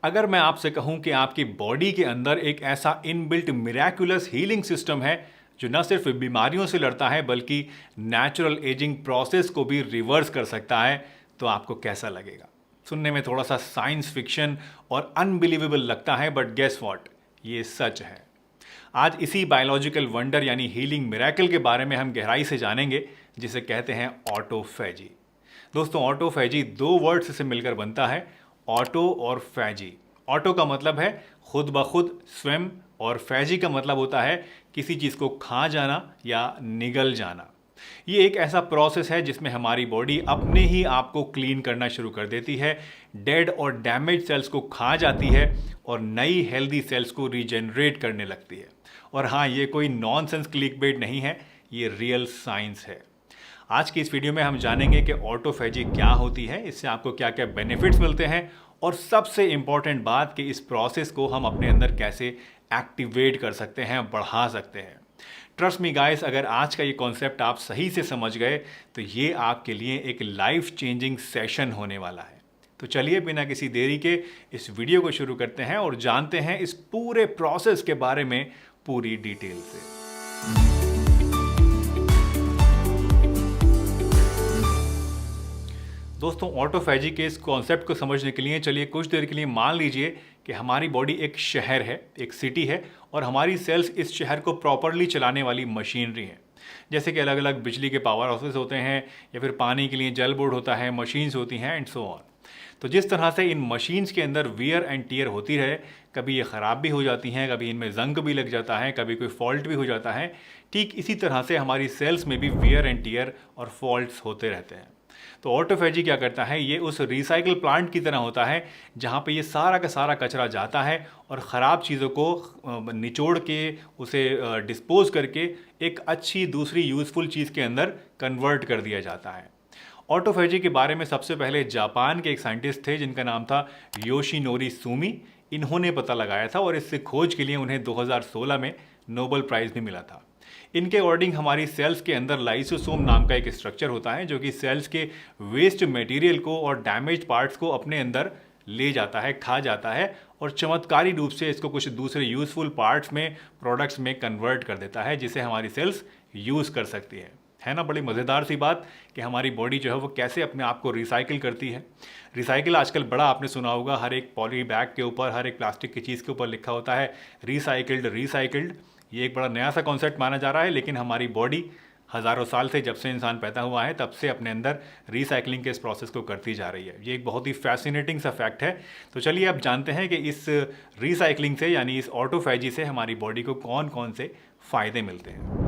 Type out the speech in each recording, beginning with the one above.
अगर मैं आपसे कहूं कि आपकी बॉडी के अंदर एक ऐसा इनबिल्ट मिराकुलस हीलिंग सिस्टम है जो न सिर्फ बीमारियों से लड़ता है बल्कि नेचुरल एजिंग प्रोसेस को भी रिवर्स कर सकता है, तो आपको कैसा लगेगा? सुनने में थोड़ा सा साइंस फिक्शन और अनबिलीवेबल लगता है, बट गेस व्हाट, ये सच है। आज इसी बायोलॉजिकल वंडर यानी हीलिंग मिरेकल के बारे में हम गहराई से जानेंगे, जिसे कहते हैं ऑटोफैजी। दोस्तों, ऑटोफैजी दो वर्ड्स से मिलकर बनता है, ऑटो और फैजी। ऑटो का मतलब है खुद ब खुद, स्वयं, और फैजी का मतलब होता है किसी चीज़ को खा जाना या निगल जाना। ये एक ऐसा प्रोसेस है जिसमें हमारी बॉडी अपने ही आप को क्लीन करना शुरू कर देती है, डेड और डैमेज सेल्स को खा जाती है और नई हेल्दी सेल्स को रीजनरेट करने लगती है। और हाँ, ये कोई नॉनसेंस क्लिकबेट नहीं है, ये रियल साइंस है। आज की इस वीडियो में हम जानेंगे कि ऑटोफैजी क्या होती है, इससे आपको क्या क्या बेनिफिट्स मिलते हैं, और सबसे इंपॉर्टेंट बात कि इस प्रोसेस को हम अपने अंदर कैसे एक्टिवेट कर सकते हैं, बढ़ा सकते हैं। ट्रस्ट मी गाइस, अगर आज का ये कॉन्सेप्ट आप सही से समझ गए तो ये आपके लिए एक लाइफ चेंजिंग सेशन होने वाला है। तो चलिए बिना किसी देरी के इस वीडियो को शुरू करते हैं और जानते हैं इस पूरे प्रोसेस के बारे में पूरी डिटेल से। दोस्तों, ऑटोफैजी के इस कॉन्सेप्ट को समझने के लिए चलिए कुछ देर के लिए मान लीजिए कि हमारी बॉडी एक शहर है, एक सिटी है, और हमारी सेल्स इस शहर को प्रॉपरली चलाने वाली मशीनरी है। जैसे कि अलग अलग बिजली के पावर हाउसेस होते हैं, या फिर पानी के लिए जल बोर्ड होता है, मशीन्स होती हैं, एंड सो ऑन। तो जिस तरह से इन मशीन्स के अंदर वियर एंड टीयर होती रहे, कभी ये ख़राब भी हो जाती हैं, कभी इनमें जंग भी लग जाता है, कभी कोई फॉल्ट भी हो जाता है, ठीक इसी तरह से हमारी सेल्स में भी वियर एंड टीयर और फॉल्ट्स होते रहते हैं। तो ऑटोफैजी क्या करता है, ये उस रिसाइकल प्लांट की तरह होता है जहाँ पे ये सारा का सारा कचरा जाता है और ख़राब चीज़ों को निचोड़ के उसे डिस्पोज करके एक अच्छी दूसरी यूज़फुल चीज़ के अंदर कन्वर्ट कर दिया जाता है। ऑटोफैजी के बारे में सबसे पहले जापान के एक साइंटिस्ट थे जिनका नाम था योशिनोरी सुमी। इन्होंने पता लगाया था और इससे खोज के लिए उन्हें 2016 में नोबेल प्राइज़ भी मिला था। इनके अकॉर्डिंग हमारी सेल्स के अंदर लाइसोसोम नाम का एक स्ट्रक्चर होता है जो कि सेल्स के वेस्ट मटेरियल को और डैमेज पार्ट्स को अपने अंदर ले जाता है, खा जाता है, और चमत्कारी रूप से इसको कुछ दूसरे यूज़फुल पार्ट्स में, प्रोडक्ट्स में कन्वर्ट कर देता है, जिसे हमारी सेल्स यूज़ कर सकती है ना। बड़ी मज़ेदार सी बात कि हमारी बॉडी जो है वो कैसे अपने आप को रिसाइकिल करती है। रिसाइकिल आजकल बड़ा आपने सुना होगा, हर एक पॉली बैग के ऊपर, हर एक प्लास्टिक की चीज़ के ऊपर लिखा होता है रिसाइकिल्ड रिसाइकिल्ड। ये एक बड़ा नया सा कॉन्सेप्ट माना जा रहा है, लेकिन हमारी बॉडी हज़ारों साल से, जब से इंसान पैदा हुआ है तब से अपने अंदर रिसाइकलिंग के इस प्रोसेस को करती जा रही है। ये एक बहुत ही फैसिनेटिंग सा फैक्ट है। तो चलिए अब जानते हैं कि इस रिसाइकलिंग से यानी इस ऑटोफैजी से हमारी बॉडी को कौन कौन से फ़ायदे मिलते हैं।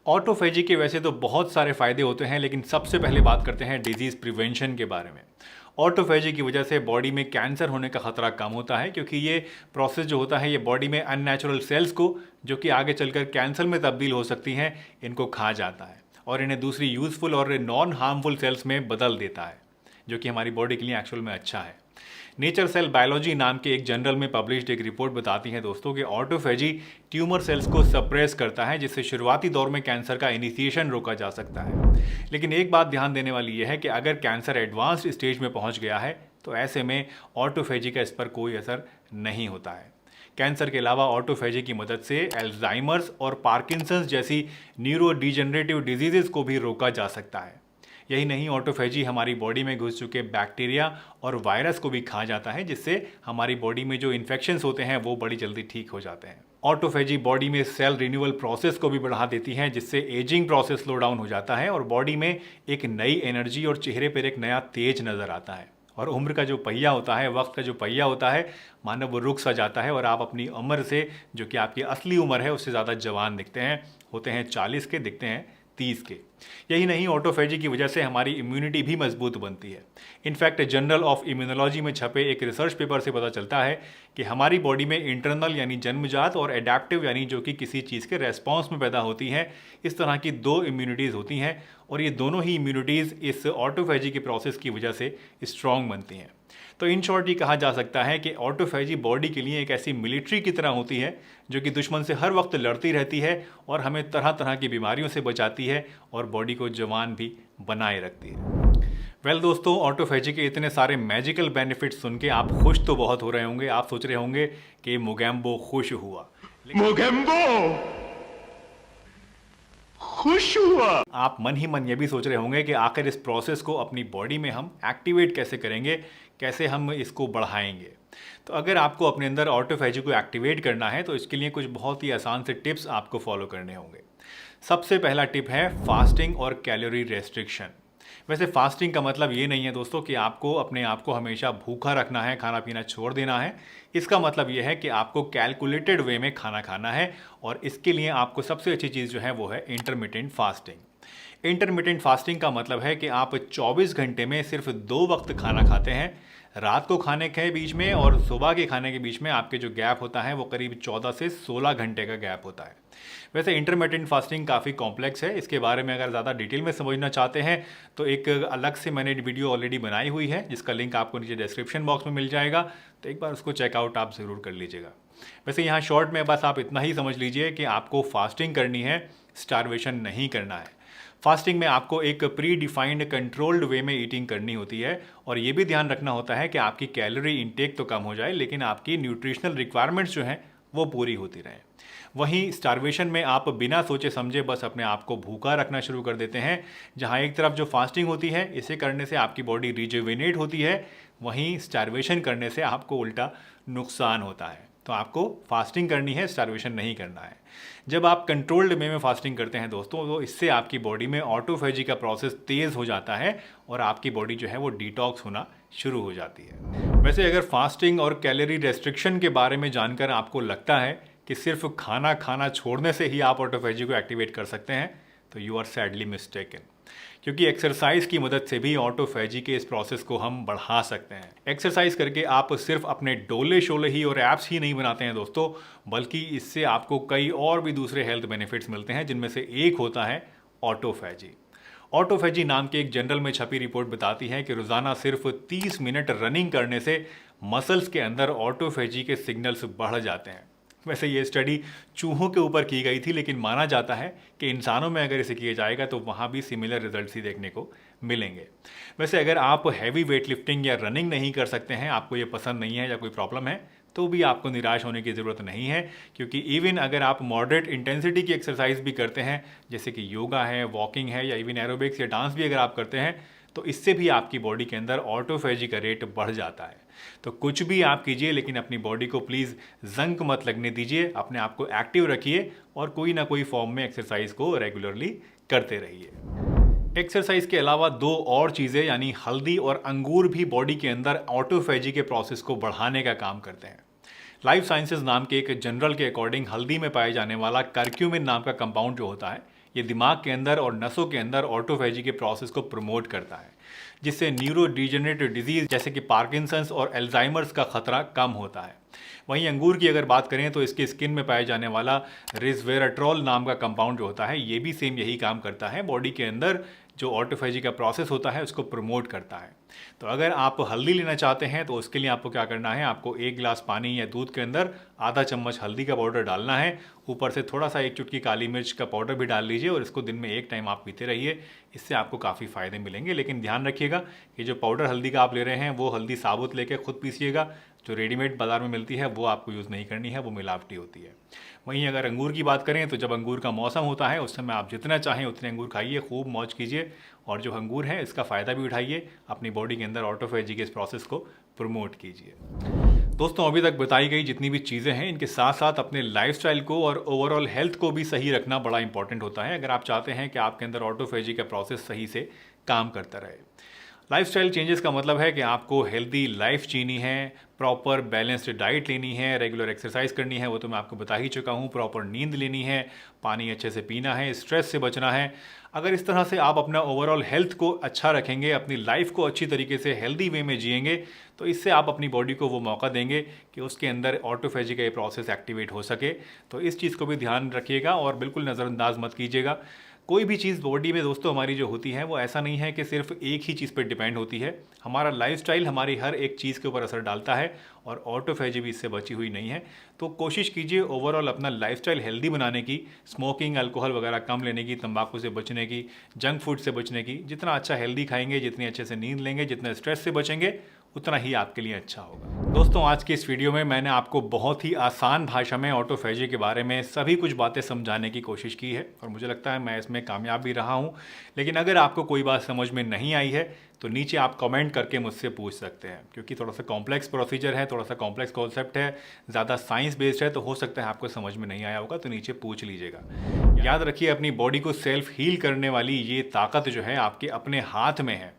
ऑटोफैजी के वैसे तो बहुत सारे फ़ायदे होते हैं, लेकिन सबसे पहले बात करते हैं डिजीज़ प्रिवेंशन के बारे में। ऑटोफैजी की वजह से बॉडी में कैंसर होने का खतरा कम होता है, क्योंकि ये प्रोसेस जो होता है ये बॉडी में अननेचुरल सेल्स को, जो कि आगे चलकर कैंसर में तब्दील हो सकती हैं, इनको खा जाता है और इन्हें दूसरी यूज़फुल और नॉन हार्मफुल सेल्स में बदल देता है, जो कि हमारी बॉडी के लिए एक्चुअल में अच्छा है। नेचर सेल बायोलॉजी नाम के एक जर्नल में पब्लिश्ड एक रिपोर्ट बताती है दोस्तों कि ऑटोफैजी ट्यूमर सेल्स को सप्रेस करता है, जिससे शुरुआती दौर में कैंसर का इनिशिएशन रोका जा सकता है। लेकिन एक बात ध्यान देने वाली यह है कि अगर कैंसर एडवांस्ड स्टेज में पहुंच गया है तो ऐसे में ऑटोफैजी का इस पर कोई असर नहीं होता है। कैंसर के अलावा ऑटोफैजी की मदद से अल्जाइमर्स और पार्किंसंस जैसी न्यूरो डिजेनरेटिव डिजीजेस को भी रोका जा सकता है। यही नहीं, ऑटोफैजी हमारी बॉडी में घुस चुके बैक्टीरिया और वायरस को भी खा जाता है, जिससे हमारी बॉडी में जो इन्फेक्शंस होते हैं वो बड़ी जल्दी ठीक हो जाते हैं। ऑटोफैजी बॉडी में सेल रिन्यूअल प्रोसेस को भी बढ़ा देती है, जिससे एजिंग प्रोसेस स्लो डाउन हो जाता है और बॉडी में एक नई एनर्जी और चेहरे पर एक नया तेज नज़र आता है। और उम्र का जो पहिया होता है, वक्त का जो पहिया होता है, मानो वो रुक सा जाता है और आप अपनी उम्र से, जो कि आपकी असली उम्र है, उससे ज़्यादा जवान दिखते हैं। होते हैं 40 के, दिखते हैं 30 के। यही नहीं, ऑटोफैजी की वजह से हमारी इम्यूनिटी भी मजबूत बनती है। इनफैक्ट जर्नल ऑफ इम्यूनोलॉजी में छपे एक रिसर्च पेपर से पता चलता है कि हमारी बॉडी में इंटरनल यानी जन्मजात और एडेप्टिव यानी जो कि किसी चीज़ के रेस्पॉन्स में पैदा होती हैं, इस तरह की दो इम्यूनिटीज़ होती हैं, और ये दोनों ही इम्यूनिटीज़ इस ऑटोफैजी के प्रोसेस की वजह से स्ट्रॉन्ग बनती हैं। तो इन शॉर्ट ये कहा जा सकता है कि ऑटोफैजी बॉडी के लिए एक ऐसी मिलिट्री की तरह होती है जो कि दुश्मन से हर वक्त लड़ती रहती है और हमें तरह तरह की बीमारियों से बचाती है और बॉडी को जवान भी बनाए रखती है। वेल दोस्तों, ऑटोफैजी के इतने सारे मैजिकल बेनिफिट्स सुन के आप खुश तो बहुत हो रहे होंगे। आप सोच रहे होंगे कि मोगैम्बो खुश हुआ, मोगेम्बो खुश हुआ। आप मन ही मन ये भी सोच रहे होंगे कि आखिर इस प्रोसेस को अपनी बॉडी में हम एक्टिवेट कैसे करेंगे, कैसे हम इसको बढ़ाएंगे। तो अगर आपको अपने अंदर ऑटोफैजी को एक्टिवेट करना है तो इसके लिए कुछ बहुत ही आसान से टिप्स आपको फॉलो करने होंगे। सबसे पहला टिप है फास्टिंग और कैलोरी रेस्ट्रिक्शन। वैसे फास्टिंग का मतलब ये नहीं है दोस्तों कि आपको अपने आप को हमेशा भूखा रखना है, खाना पीना छोड़ देना है। इसका मतलब ये है कि आपको कैलकुलेटेड वे में खाना खाना है, और इसके लिए आपको सबसे अच्छी चीज़ जो है वो है इंटरमिटेंट फास्टिंग। इंटरमिटेंट फास्टिंग का मतलब है कि आप 24 घंटे में सिर्फ 2 वक्त खाना खाते हैं। रात को खाने के बीच में और सुबह के खाने के बीच में आपके जो गैप होता है वो करीब 14 से 16 घंटे का गैप होता है। वैसे इंटरमिटेंट फास्टिंग काफ़ी कॉम्प्लेक्स है। इसके बारे में अगर ज़्यादा डिटेल में समझना चाहते हैं तो एक अलग से मैंने वीडियो ऑलरेडी बनाई हुई है, जिसका लिंक आपको नीचे डिस्क्रिप्शन बॉक्स में मिल जाएगा, तो एक बार उसको चेकआउट आप ज़रूर कर लीजिएगा। वैसे यहाँ शॉर्ट में बस आप इतना ही समझ लीजिए कि आपको फास्टिंग करनी है, स्टारवेशन नहीं करना है। फास्टिंग में आपको एक प्री डिफाइंड कंट्रोल्ड वे में ईटिंग करनी होती है, और ये भी ध्यान रखना होता है कि आपकी कैलोरी इंटेक तो कम हो जाए लेकिन आपकी न्यूट्रिशनल रिक्वायरमेंट्स जो हैं वो पूरी होती रहें। वहीं स्टारवेशन में आप बिना सोचे समझे बस अपने आप को भूखा रखना शुरू कर देते हैं। जहां एक तरफ जो फास्टिंग होती है, इसे करने से आपकी बॉडी रिजुविनेट होती है, वहीं स्टारवेशन करने से आपको उल्टा नुकसान होता है। तो आपको फास्टिंग करनी है, स्टारवेशन नहीं करना है। जब आप कंट्रोल्ड वे में फास्टिंग करते हैं दोस्तों, तो इससे आपकी बॉडी में ऑटोफैजी का प्रोसेस तेज़ हो जाता है और आपकी बॉडी जो है वो डिटॉक्स होना शुरू हो जाती है। वैसे अगर फास्टिंग और कैलोरी रेस्ट्रिक्शन के बारे में जानकर आपको लगता है कि सिर्फ खाना खाना छोड़ने से ही आप ऑटोफैजी को एक्टिवेट कर सकते हैं, तो यू आर सैडली मिस्टेकन। क्योंकि एक्सरसाइज की मदद से भी ऑटोफैजी के इस प्रोसेस को हम बढ़ा सकते हैं। एक्सरसाइज करके आप सिर्फ अपने डोले शोले ही और एप्स ही नहीं बनाते हैं दोस्तों, बल्कि इससे आपको कई और भी दूसरे हेल्थ बेनिफिट्स मिलते हैं, जिनमें से एक होता है ऑटोफैजी। ऑटोफैजी नाम के एक जर्नल में छपी रिपोर्ट बताती है कि रोजाना सिर्फ 30 मिनट रनिंग करने से मसल्स के अंदर ऑटोफैजी के सिग्नल्स बढ़ जाते हैं। वैसे ये स्टडी चूहों के ऊपर की गई थी, लेकिन माना जाता है कि इंसानों में अगर इसे किया जाएगा तो वहाँ भी सिमिलर रिजल्ट्स ही देखने को मिलेंगे। वैसे अगर आप हैवी वेट लिफ्टिंग या रनिंग नहीं कर सकते हैं, आपको ये पसंद नहीं है या कोई प्रॉब्लम है, तो भी आपको निराश होने की ज़रूरत नहीं है। क्योंकि इवन अगर आप मॉडरेट इंटेंसिटी की एक्सरसाइज भी करते हैं, जैसे कि योगा है, वॉकिंग है, या इवन एरोबिक्स या डांस भी अगर आप करते हैं, तो इससे भी आपकी बॉडी के अंदर ऑटोफैजी का रेट बढ़ जाता है। तो कुछ भी आप कीजिए, लेकिन अपनी बॉडी को प्लीज़ जंक मत लगने दीजिए, अपने आप को एक्टिव रखिए और कोई ना कोई फॉर्म में एक्सरसाइज को रेगुलरली करते रहिए। एक्सरसाइज के अलावा 2 और चीज़ें यानी हल्दी और अंगूर भी बॉडी के अंदर ऑटोफैजी के प्रोसेस को बढ़ाने का काम करते हैं। लाइफ साइंसेज नाम के एक जर्नल के अकॉर्डिंग हल्दी में पाए जाने वाला कर्क्यूमिन नाम का कंपाउंड जो होता है, ये दिमाग के अंदर और नसों के अंदर ऑटोफैजी के प्रोसेस को प्रमोट करता है, जिससे न्यूरो डिजेनरेटिव डिजीज जैसे कि पार्किंसंस और एल्जाइमर्स का खतरा कम होता है। वहीं अंगूर की अगर बात करें तो इसकी स्किन में पाए जाने वाला रिस्वेराट्रोल नाम का कंपाउंड जो होता है, ये भी सेम यही काम करता है, बॉडी के अंदर जो ऑटोफैजी का प्रोसेस होता है उसको प्रमोट करता है। तो अगर आप हल्दी लेना चाहते हैं तो उसके लिए आपको क्या करना है, आपको 1 गिलास पानी या दूध के अंदर आधा चम्मच हल्दी का पाउडर डालना है, ऊपर से थोड़ा सा 1 चुटकी काली मिर्च का पाउडर भी डाल लीजिए और इसको दिन में 1 टाइम आप पीते रहिए। इससे आपको काफ़ी फ़ायदे मिलेंगे। लेकिन ध्यान रखिएगा कि जो पाउडर हल्दी का आप ले रहे हैं वो हल्दी साबुत लेके खुद पीसिएगा। जो रेडीमेड बाज़ार में मिलती है वो आपको यूज़ नहीं करनी है, वो मिलावटी होती है। वहीं अगर अंगूर की बात करें तो जब अंगूर का मौसम होता है उस समय आप जितना चाहें उतने अंगूर खाइए, खूब मौज कीजिए, और जो अंगूर है इसका फ़ायदा भी उठाइए, अपनी बॉडी के अंदर ऑटोफैजी के इस प्रोसेस को प्रमोट कीजिए। दोस्तों, अभी तक बताई गई जितनी भी चीज़ें हैं, इनके साथ साथ अपने लाइफस्टाइल को और ओवरऑल हेल्थ को भी सही रखना बड़ा इंपॉर्टेंट होता है, अगर आप चाहते हैं कि आपके अंदर ऑटोफैजी का प्रोसेस सही से काम करता रहे। लाइफस्टाइल चेंजेस का मतलब है कि आपको हेल्दी लाइफ जीनी है, प्रॉपर बैलेंस्ड डाइट लेनी है, रेगुलर एक्सरसाइज करनी है, वो तो मैं आपको बता ही चुका हूँ, प्रॉपर नींद लेनी है, पानी अच्छे से पीना है, स्ट्रेस से बचना है। अगर इस तरह से आप अपना ओवरऑल हेल्थ को अच्छा रखेंगे, अपनी लाइफ को अच्छी तरीके से हेल्दी वे में जिएंगे, तो इससे आप अपनी बॉडी को वो मौका देंगे कि उसके अंदर ऑटोफैजी का ये प्रोसेस एक्टिवेट हो सके। तो इस चीज़ को भी ध्यान रखिएगा और बिल्कुल नज़रअंदाज मत कीजिएगा। कोई भी चीज़ बॉडी में दोस्तों हमारी जो होती है वो ऐसा नहीं है कि सिर्फ एक ही चीज़ पर डिपेंड होती है। हमारा लाइफस्टाइल हमारी हर एक चीज़ के ऊपर असर डालता है और ऑटोफैजी भी इससे बची हुई नहीं है। तो कोशिश कीजिए ओवरऑल अपना लाइफस्टाइल हेल्दी बनाने की, स्मोकिंग, अल्कोहल वगैरह कम लेने की, तंबाकू से बचने की, जंक फूड से बचने की। जितना अच्छा हेल्दी खाएंगे, जितनी अच्छे से नींद लेंगे, जितने स्ट्रेस से बचेंगे, उतना ही आपके लिए अच्छा होगा। दोस्तों, आज की इस वीडियो में मैंने आपको बहुत ही आसान भाषा में ऑटोफैजी के बारे में सभी कुछ बातें समझाने की कोशिश की है और मुझे लगता है मैं इसमें कामयाब भी रहा हूँ। लेकिन अगर आपको कोई बात समझ में नहीं आई है तो नीचे आप कमेंट करके मुझसे पूछ सकते हैं, क्योंकि थोड़ा सा कॉम्प्लेक्स प्रोसीजर है, थोड़ा सा कॉम्प्लेक्स कॉन्सेप्ट है, ज़्यादा साइंस बेस्ड है, तो हो सकता है आपको समझ में नहीं आया होगा, तो नीचे पूछ लीजिएगा। याद रखिए, अपनी बॉडी को सेल्फ हील करने वाली ये ताकत जो है आपके अपने हाथ में है।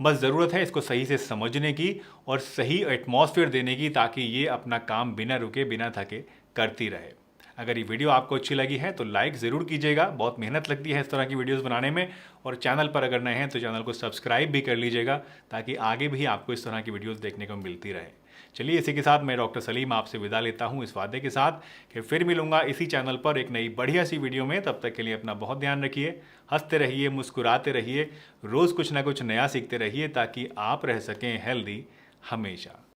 बस ज़रूरत है इसको सही से समझने की और सही एटमॉस्फेयर देने की, ताकि ये अपना काम बिना रुके, बिना थके करती रहे। अगर ये वीडियो आपको अच्छी लगी है तो लाइक ज़रूर कीजिएगा, बहुत मेहनत लगती है इस तरह की वीडियोस बनाने में। और चैनल पर अगर नए हैं तो चैनल को सब्सक्राइब भी कर लीजिएगा, ताकि आगे भी आपको इस तरह की वीडियोस देखने को मिलती रहे। चलिए, इसी के साथ मैं डॉक्टर सलीम आपसे विदा लेता हूँ, इस वादे के साथ कि फिर मिलूंगा इसी चैनल पर एक नई बढ़िया सी वीडियो में। तब तक के लिए अपना बहुत ध्यान रखिए, हंसते रहिए, मुस्कुराते रहिए, रोज़ कुछ ना कुछ नया सीखते रहिए, ताकि आप रह सकें हेल्दी हमेशा।